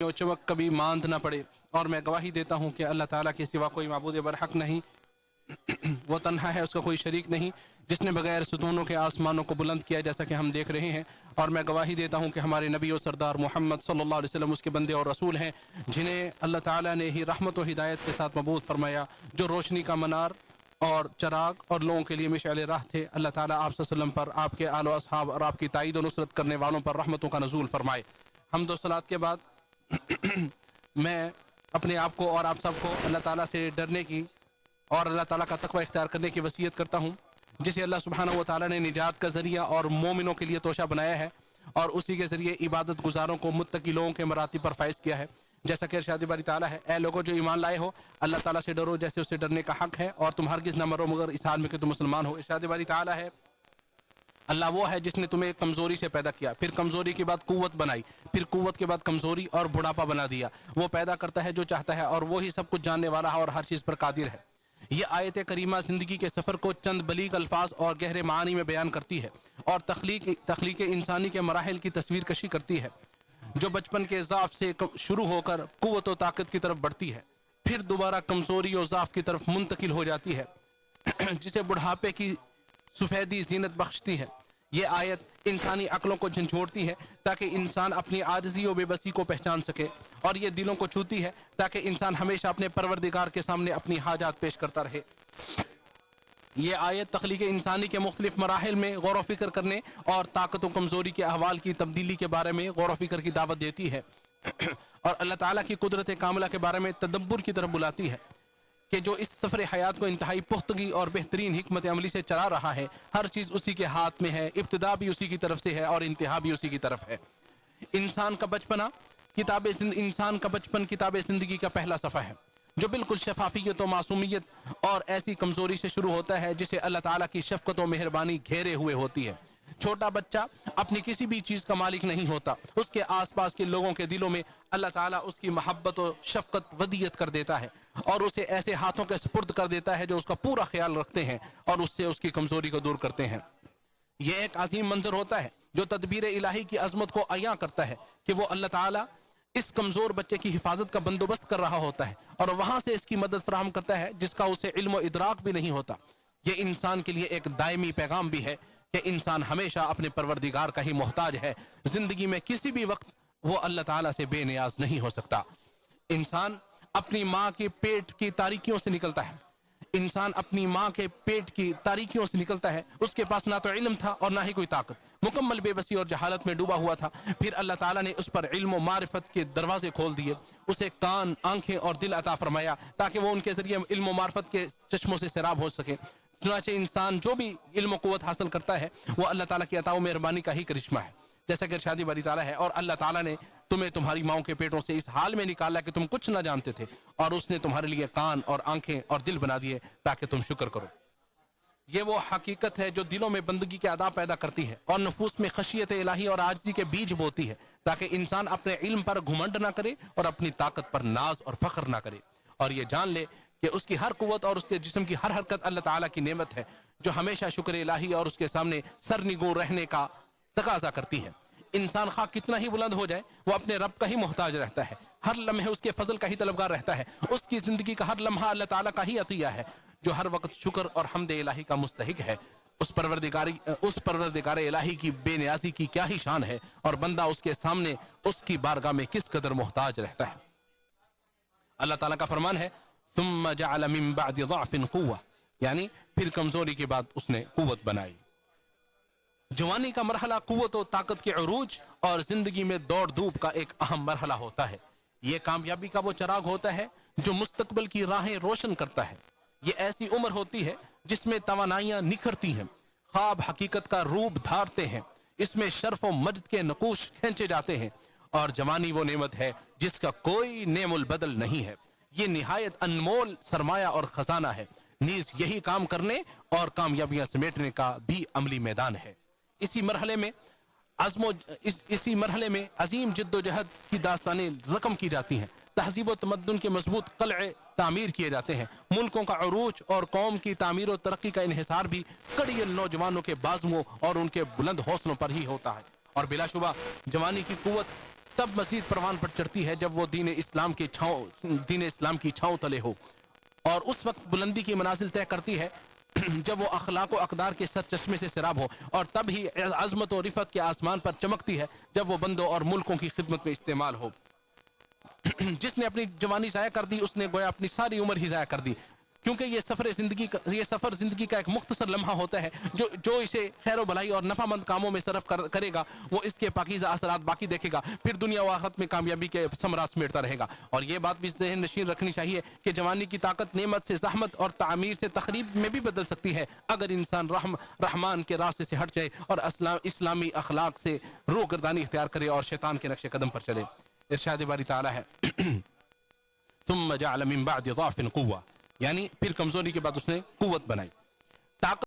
चमक कभी मांद ना पड़े, और मैं गवाही देता हूँ कि अल्लाह ताला के सिवा कोई माबूद बरहक नहीं, वो तन्हा है, उसका कोई शरीक नहीं, जिसने बगैर सुतूनों के आसमानों को बुलंद किया जैसा कि हम देख रहे हैं। और मैं गवाही देता हूँ कि हमारे नबी और सरदार मोहम्मद सल्लल्लाहु अलैहि वसल्लम उसके बंदे और रसूल हैं, जिन्हें अल्लाह ताला ने ही रहमत और हिदायत के साथ मबूस फरमाया, जो रोशनी का मनार और चराग और लोगों के लिए मिशाल राह थे। अल्लाह ताला आप सल्लल्लाहु अलैहि वसल्लम पर, आपके आलो असहाब और आपकी ताईद और नुसरत करने वालों पर रहमतों का नज़ूल फरमाए। हम्द और सलात के बाद मैं अपने आप को और आप सबको अल्लाह ताला से डरने की और अल्लाह ताला का तकवा इख्तियार करने की वसीयत करता हूँ, जिसे अल्लाह सुब्हानहू व तआला ने निजात का जरिया और मोमिनों के लिए तोशा बनाया है, और उसी के जरिए इबादत गुजारों को मुत्तकी लोगों के मरातिब पर फाइज किया है। जैसा कि इरशाद बारी ताला है, ए लोगों जो ईमान लाए हो, अल्लाह ताला से डरो जैसे उससे डरने का हक है, और तुम हरगिज़ न मरो मगर इस हाल में कि तुम मुसलमान हो। इरशाद बारी ताला है, अल्लाह वो है जिसने तुम्हें कमजोरी से पैदा किया, फिर कमजोरी के बाद कुव्वत बनाई, फिर कुव्वत के बाद कमजोरी और बुढ़ापा बना दिया। वो पैदा करता है जो चाहता है, और वो ही सब कुछ जानने वाला है और हर चीज पर कादिर है। ये आयत करीमा जिंदगी के सफर को चंद बलीग अल्फाज और गहरे मानी में बयान करती है, और तख्लीक इंसानी के मराहिल की तस्वीर कशी करती है, जो बचपन के ज़ाफ से शुरू होकर कुव्वत और ताकत की तरफ बढ़ती है, फिर दोबारा कमजोरी और ज़ाफ की तरफ मुंतकिल हो जाती है, जिसे बुढ़ापे की सफेदी जीनत बख्शती है। ये आयत इंसानी अक्लों को झंझोड़ती है ताकि इंसान अपनी आजिज़ी और बेबसी को पहचान सके, और ये दिलों को छूती है ताकि इंसान हमेशा अपने परवरदिगार के सामने अपनी हाजात पेश करता रहे। ये आयत तख्लीक इंसानी के मुख्तलिफ मराहिल में गौर व फिक्र करने और ताकत व कमजोरी के अहवाल की तब्दीली के बारे में गौर व फिक्र की दावत देती है, और अल्लाह ताला की कुदरत कामिला के बारे में तदब्बुर की तरफ बुलाती है कि जो इस सफ़र हयात को इंतहाई पुख्तगी और बेहतरीन हिकमत अमली से चला रहा है। हर चीज़ उसी के हाथ में है, इब्तिदा भी उसी की तरफ से है और इंतहा भी उसी की तरफ है। इंसान का बचपन किताब ज़िंदगी का पहला सफ़ा है, जो बिल्कुल शफाफियत और मासूमियत और ऐसी कमज़ोरी से शुरू होता है जिसे अल्लाह ताला की शफ़क़त और मेहरबानी घेरे हुए होती है। छोटा बच्चा अपनी किसी भी चीज़ का मालिक नहीं होता, उसके आसपास के लोगों के दिलों में अल्लाह ताला उसकी मोहब्बत और शफ़क़त वदियत कर देता है, और उसे ऐसे हाथों के सुपुर्द कर देता है जो उसका पूरा ख्याल रखते हैं और उससे उसकी कमज़ोरी को दूर करते हैं। यह एक अजीम मंजर होता है जो तदबीर इलाही की अजमत को अयां करता है कि वो अल्लाह ताला इस कमज़ोर बच्चे की हिफाजत का बंदोबस्त कर रहा होता है, और वहां से इसकी मदद फराहम करता है जिसका उसे इल्म व इदराक भी नहीं होता। यह इंसान के लिए एक दायमी पैगाम भी है कि इंसान हमेशा अपने परवरदिगार का ही मोहताज है। जिंदगी में किसी भी वक्त वो अल्लाह ताला से बेनियाज नहीं हो सकता। इंसान अपनी माँ के पेट की तारीकियों से निकलता है, उसके पास ना तो इल्म था और ना ही कोई ताकत, मुकम्मल बेबसी और जहालत में डूबा हुआ था। फिर अल्लाह ताला ने उस पर इल्म और मारिफत के दरवाजे खोल दिए, उसे कान, आंखें और दिल अता फरमाया ताकि वो उनके जरिए इल्म और मारिफत के चश्मों से सैराब हो सके। चुनाचे इंसान जो भी इल्म कुव्वत हासिल करता है वो अल्लाह ताला की अता व मेहरबानी का ही करिश्मा है। जैसा कि इरशाद बारी ताला है, और अल्लाह ताला ने तुम्हें तुम्हारी माओं के पेटों से इस हाल में निकाला कि तुम कुछ ना जानते थे, और उसने तुम्हारे लिए कान और आंखें और दिल बना दिए ताकि तुम शुक्र करो। ये वो हकीकत है जो दिलों में बंदगी के आदाब पैदा करती है और नफूस में खशियत इलाही और आजिज़ी के बीज बोती है, ताकि इंसान अपने इल्म पर घुमंड ना करे और अपनी ताकत पर नाज और फख्र ना करे, और ये जान ले कि उसकी हर कुव्वत और उसके जिस्म की हर हरकत अल्लाह ताला की नेमत है, जो हमेशा शुक्र इलाही और उसके सामने सरनिगू रहने का तकाजा करती है। इंसान खा कितना ही बुलंद हो जाए, वो अपने रब का ही मोहताज रहता है, हर लम्हे उसके फजल का ही तलबगार रहता है। उसकी जिंदगी का हर लम्हा अल्लाह ताला का ही अतिया है, जो हर वक्त शुक्र और हमद इलाही का मुस्तहिक है। उस परवरदिगार इलाही की बेनियाजी की क्या ही शान है, और बंदा उसके सामने उसकी बारगाह में किस कदर मोहताज रहता है। अल्लाह ताला का फरमान है, सुम्मा जअल मिन बअदि ज़अफ़िन क़ुव्वा, यानी फिर कमजोरी के बाद उसने कुव्वत बनाई। जवानी का मरहला कुव्वत और ताकत के उरूज और जिंदगी में दौड़ धूप का एक अहम मरहला होता है। यह कामयाबी का वो चराग होता है जो मुस्तकबिल की राहें रोशन करता है। ये ऐसी उम्र होती है जिसमें तवानाइयां निखरती हैं, ख्वाब हकीकत का रूप धारते हैं, इसमें शर्फ और मजद के नकूश खींचे जाते हैं, और जवानी वो नेमत है जिसका कोई नेमुल बदल नहीं है। ये निहायत अनमोल सरमाया और खजाना है, नीज यही काम करने और कामयाबियां समेटने का भी अमली मैदान है। इसी मरहले में अजीम जिद्दोजहद की दास्तानें रकम की जाती हैं, तहजीब व तमद्दुन के मजबूत क़लअे तामीर किए जाते हैं, मुल्कों का अरूज और कौम की तामीर और तरक्की का इन्हिसार भी कड़ी नौजवानों के बाजुओं और उनके बुलंद हौसलों पर ही होता है। और बिलाशुबा जवानी की कुव्वत تب مزید پروان پر چڑھتی ہے جب وہ دین اسلام کی چھاؤں تلے ہو، اور اس وقت بلندی کی منازل طے کرتی ہے جب وہ اخلاق و اقدار کے سر چشمے سے سراب ہو، اور تب ہی عظمت و رفعت کے آسمان پر چمکتی ہے جب وہ بندوں اور ملکوں کی خدمت میں استعمال ہو۔ جس نے اپنی جوانی ضائع کر دی اس نے گویا اپنی ساری عمر ہی ضائع کر دی، کیونکہ یہ سفر زندگی کا ایک مختصر لمحہ ہوتا ہے جو اسے خیر و بھلائی اور نفع مند کاموں میں صرف کرے گا وہ اس کے پاکیزہ اثرات باقی دیکھے گا، پھر دنیا و آخرت میں کامیابی کے ثمرات سمیٹتا رہے گا۔ اور یہ بات بھی ذہن نشین رکھنی چاہیے کہ جوانی کی طاقت نعمت سے زحمت اور تعمیر سے تخریب میں بھی بدل سکتی ہے اگر انسان رحمان کے راستے سے ہٹ جائے اور اسلامی اخلاق سے روگردانی اختیار کرے اور شیطان کے نقش قدم پر چلے۔ ارشاد باری تعالی ہے ثم جعل من بعد ضعف قوة، یعنی پھر کمزوری کے بعد اس نے قوت بنائی۔ طاقت